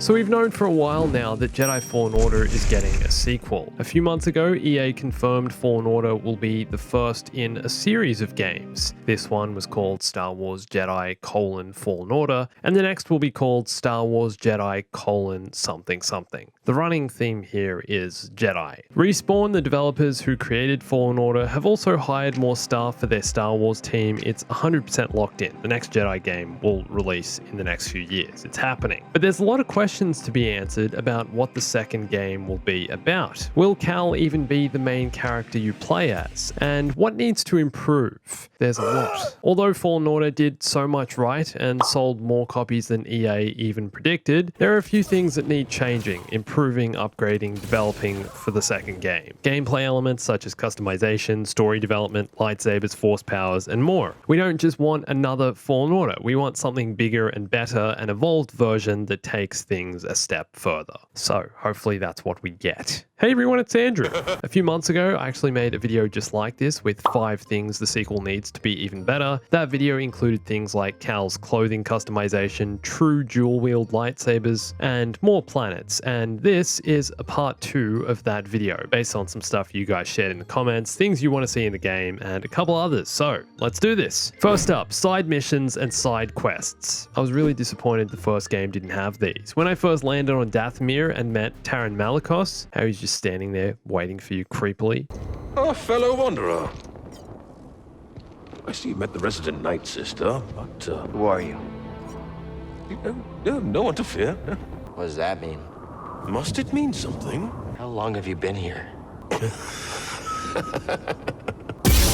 So we've known for a while now that Jedi Fallen Order is getting a sequel. A few months ago, EA confirmed Fallen Order will be the first in a series of games. This one was called Star Wars Jedi Fallen Order, and the next will be called Star Wars Jedi something something. The running theme here is Jedi. Respawn, the developers who created Fallen Order, have also hired more staff for their Star Wars team. It's 100% locked in. The next Jedi game will release in the next few years. It's happening. But there's a lot of questions to be answered about what the second game will be about. Will Cal even be the main character you play as? And what needs to improve? There's a lot. Although Fallen Order did so much right and sold more copies than EA even predicted, there are a few things that need changing, improving, upgrading, developing for the second game. Gameplay elements such as customization, story development, lightsabers, force powers, and more. We don't just want another Fallen Order. We want something bigger and better, an evolved version that takes things a step further. So hopefully that's what we get. Hey everyone, it's Andrew. A few months ago, I actually made a video just like this with 5 things the sequel needs to be even better. That video included things like Cal's clothing customization, true dual-wield lightsabers, and more planets. And this is a part 2 of that video, based on some stuff you guys shared in the comments, things you want to see in the game, and a couple others. So let's do this. First up, side missions and side quests. I was really disappointed the first game didn't have these. When I first landed on Dathomir and met Taron Malicos, how he's just standing there waiting for you creepily. A fellow wanderer. I see you met the resident Night Sister, but Who are you? No one to fear. What does that mean? Must it mean something? How long have you been here?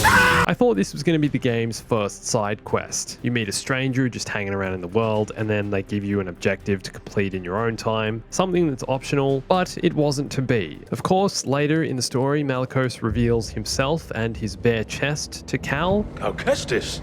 I thought this was going to be the game's first side quest. You meet a stranger just hanging around in the world, and then they give you an objective to complete in your own time, something that's optional, but it wasn't to be. Of course, later in the story, Malicos reveals himself and his bare chest to Cal, Cal Kestis.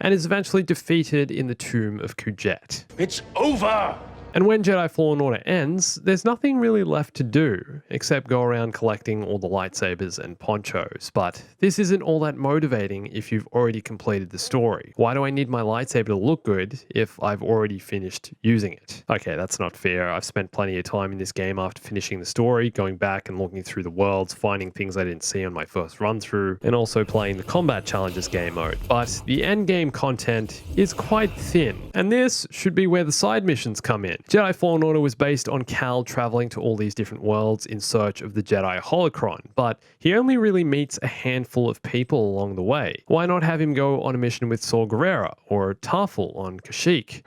and is eventually defeated in the tomb of Kujet. It's over! And when Jedi Fallen Order ends, there's nothing really left to do, except go around collecting all the lightsabers and ponchos. But this isn't all that motivating if you've already completed the story. Why do I need my lightsaber to look good if I've already finished using it? Okay, that's not fair. I've spent plenty of time in this game after finishing the story, going back and looking through the worlds, finding things I didn't see on my first run through, and also playing the combat challenges game mode. But the end game content is quite thin, and this should be where the side missions come in. Jedi Fallen Order was based on Cal traveling to all these different worlds in search of the Jedi Holocron, but he only really meets a handful of people along the way. Why not have him go on a mission with Saw Gerrera or Tarful on Kashyyyk?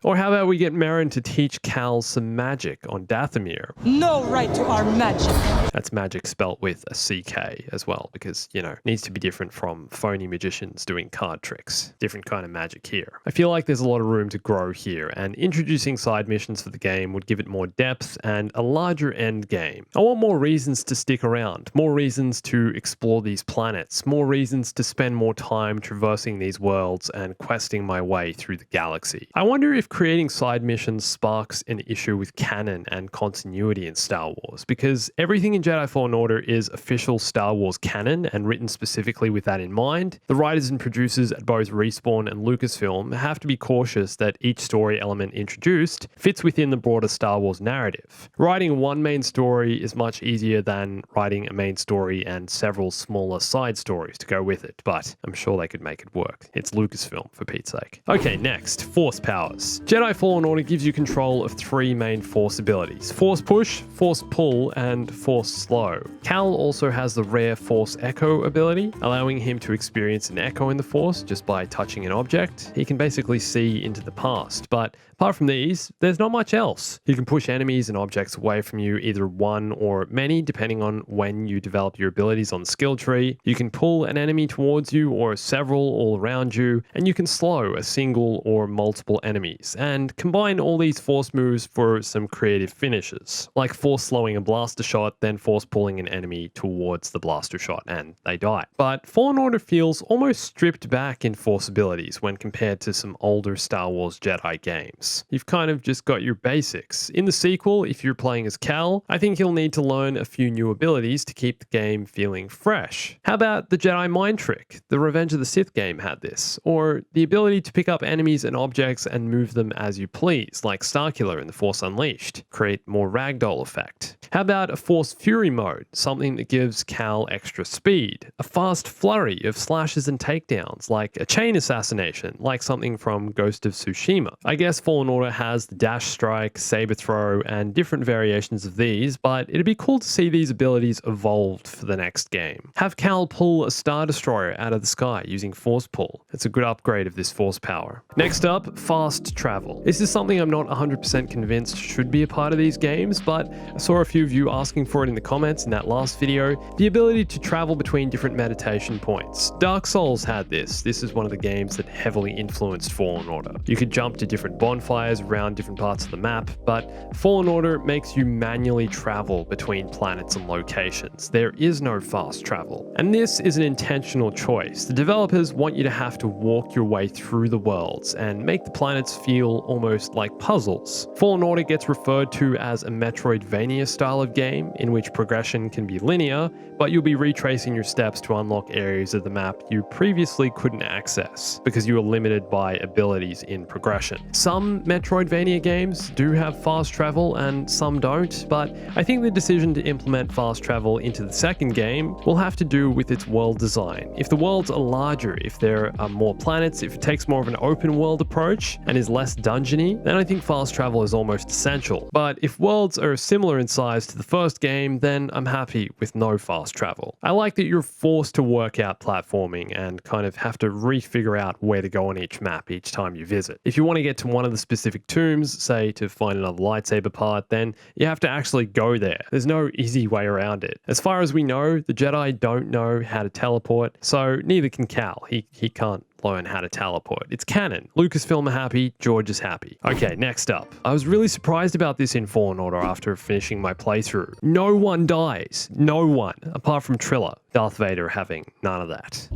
Or how about we get Merrin to teach Cal some magic on Dathomir? No right to our magic. That's magic spelt with a CK as well, because, you know, needs to be different from phony magicians doing card tricks. Different kind of magic here. I feel like there's a lot of room to grow here, and introducing side missions for the game would give it more depth and a larger end game. I want more reasons to stick around, more reasons to explore these planets, more reasons to spend more time traversing these worlds and questing my way through the galaxy. I wonder if creating side missions sparks an issue with canon and continuity in Star Wars, because everything in Jedi Fallen Order is official Star Wars canon and written specifically with that in mind. The writers and producers at both Respawn and Lucasfilm have to be cautious that each story element introduced fits within the broader Star Wars narrative. Writing one main story is much easier than writing a main story and several smaller side stories to go with it, but I'm sure they could make it work. It's Lucasfilm, for Pete's sake. Okay, next, Force powers. Jedi Fallen Order gives you control of 3 main Force abilities: Force Push, Force Pull, and Force Slow. Cal also has the rare Force Echo ability, allowing him to experience an echo in the Force just by touching an object. He can basically see into the past, but apart from these, there's not much else. You can push enemies and objects away from you, either one or many, depending on when you develop your abilities on the skill tree. You can pull an enemy towards you or several all around you, and you can slow a single or multiple enemies, and combine all these force moves for some creative finishes, like force slowing a blaster shot, then force pulling an enemy towards the blaster shot, and they die. But Fallen Order feels almost stripped back in force abilities when compared to some older Star Wars Jedi Jedi games. You've kind of just got your basics. In the sequel, if you're playing as Cal, I think you'll need to learn a few new abilities to keep the game feeling fresh. How about the Jedi Mind Trick? The Revenge of the Sith game had this. Or the ability to pick up enemies and objects and move them as you please, like Starkiller in The Force Unleashed. Create more ragdoll effect. How about a Force Fury mode? Something that gives Cal extra speed. A fast flurry of slashes and takedowns, like a chain assassination, like something from Ghost of Tsushima. I guess Fallen Order has the dash strike, saber throw, and different variations of these, but it'd be cool to see these abilities evolved for the next game. Have Cal pull a Star Destroyer out of the sky using Force Pull. It's a good upgrade of this Force power. Next up, fast travel. This is something I'm not 100% convinced should be a part of these games, but I saw a few of you asking for it in the comments in that last video. The ability to travel between different meditation points. Dark Souls had this. This is one of the games that heavily influenced Fallen Order. You could jump to different bonfires around different parts of the map, but Fallen Order makes you manually travel between planets and locations. There is no fast travel. And this is an intentional choice. The developers want you to have to walk your way through the worlds and make the planets feel almost like puzzles. Fallen Order gets referred to as a Metroidvania style of game in which progression can be linear, but you'll be retracing your steps to unlock areas of the map you previously couldn't access because you were limited by abilities in progression. Some Metroidvania games do have fast travel and some don't, but I think the decision to implement fast travel into the second game will have to do with its world design. If the worlds are larger, if there are more planets, if it takes more of an open world approach and is less dungeony, then I think fast travel is almost essential. But if worlds are similar in size to the first game, then I'm happy with no fast travel. I like that you're forced to work out platforming and kind of have to re-figure out where to go on each map each time you visit. If you want to get to one of the specific tombs, say to find another lightsaber part, then you have to actually go there. There's no easy way around it. As far as we know, the Jedi don't know how to teleport, so neither can Cal. He can't learn how to teleport. It's canon. Lucasfilm are happy, George is happy. Okay, next up. I was really surprised about this in Fallen Order after finishing my playthrough. No one dies. No one. Apart from Trilla. Darth Vader having none of that.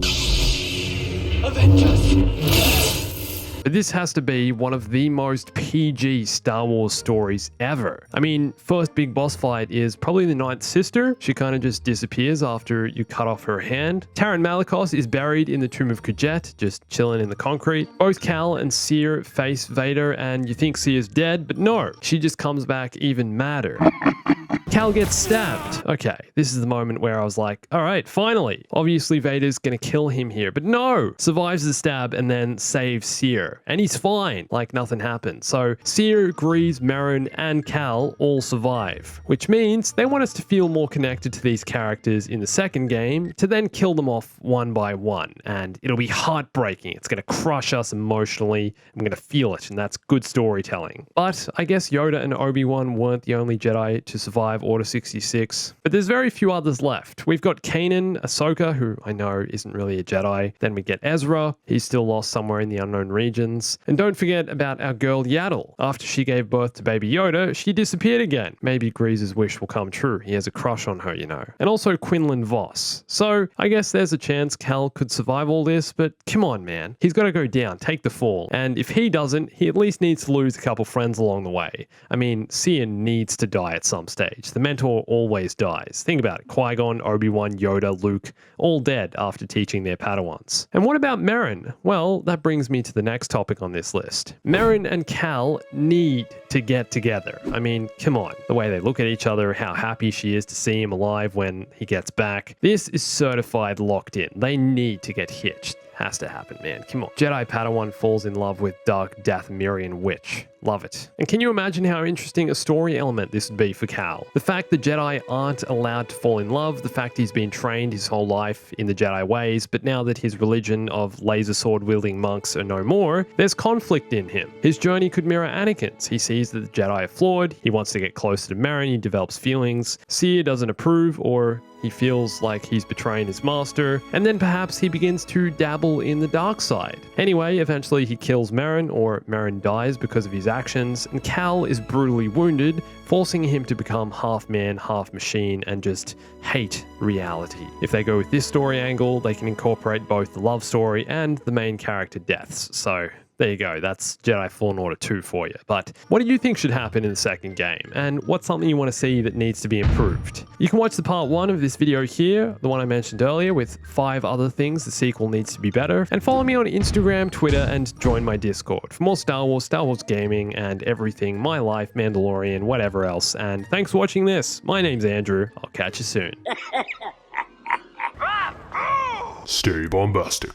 Avengers! But this has to be one of the most PG Star Wars stories ever. I mean, first big boss fight is probably the Ninth Sister. She kind of just disappears after you cut off her hand. Taron Malicos is buried in the tomb of Kujet, just chilling in the concrete. Both Cal and Seer face Vader, and you think Seer's dead, but no, she just comes back even madder. Cal gets stabbed. Okay, this is the moment where I was like, all right, finally. Obviously Vader's gonna kill him here, but no! Survives the stab and then saves Seer. And he's fine, like nothing happened. So Seer, Grease, Merrin, and Cal all survive, which means they want us to feel more connected to these characters in the second game to then kill them off one by one. And it'll be heartbreaking. It's gonna crush us emotionally. I'm gonna feel it, and that's good storytelling. But I guess Yoda and Obi-Wan weren't the only Jedi to survive Order 66. But there's very few others left. We've got Kanan, Ahsoka, who I know isn't really a Jedi. Then we get Ezra. He's still lost somewhere in the unknown regions. And don't forget about our girl Yaddle. After she gave birth to baby Yoda, she disappeared again. Maybe Grease's wish will come true. He has a crush on her, you know. And also Quinlan Voss. So I guess there's a chance Cal could survive all this, but come on, man. He's got to go down, take the fall. And if he doesn't, he at least needs to lose a couple friends along the way. I mean, Seer needs to die at some stage. The mentor always dies. Think about it. Qui-Gon, Obi-Wan, Yoda, Luke, all dead after teaching their Padawans. And what about Merrin? Well, that brings me to the next topic on this list. Merrin and Cal need to get together. I mean, come on. The way they look at each other, how happy she is to see him alive when he gets back. This is certified locked in. They need to get hitched. Has to happen, man. Come on. Jedi Padawan falls in love with Dark Dathomirian Witch. Love it. And can you imagine how interesting a story element this would be for Cal? The fact that Jedi aren't allowed to fall in love, the fact he's been trained his whole life in the Jedi ways, but now that his religion of laser sword wielding monks are no more, there's conflict in him. His journey could mirror Anakin's. He sees that the Jedi are flawed, he wants to get closer to Merrin, he develops feelings. Seer doesn't approve, or he feels like he's betraying his master, and then perhaps he begins to dabble in the dark side. Anyway, eventually he kills Merrin, or Merrin dies because of his actions, and Cal is brutally wounded, forcing him to become half man, half machine, and just hate reality. If they go with this story angle, they can incorporate both the love story and the main character deaths, so There you go, that's Jedi Fallen Order 2 for you. But what do you think should happen in the second game? And what's something you want to see that needs to be improved? You can watch the part 1 of this video here, the one I mentioned earlier, with 5 other things the sequel needs to be better. And follow me on Instagram, Twitter, and join my Discord for more Star Wars gaming, and everything, my life, Mandalorian, whatever else. And thanks for watching this. My name's Andrew. I'll catch you soon. Stay bombastic.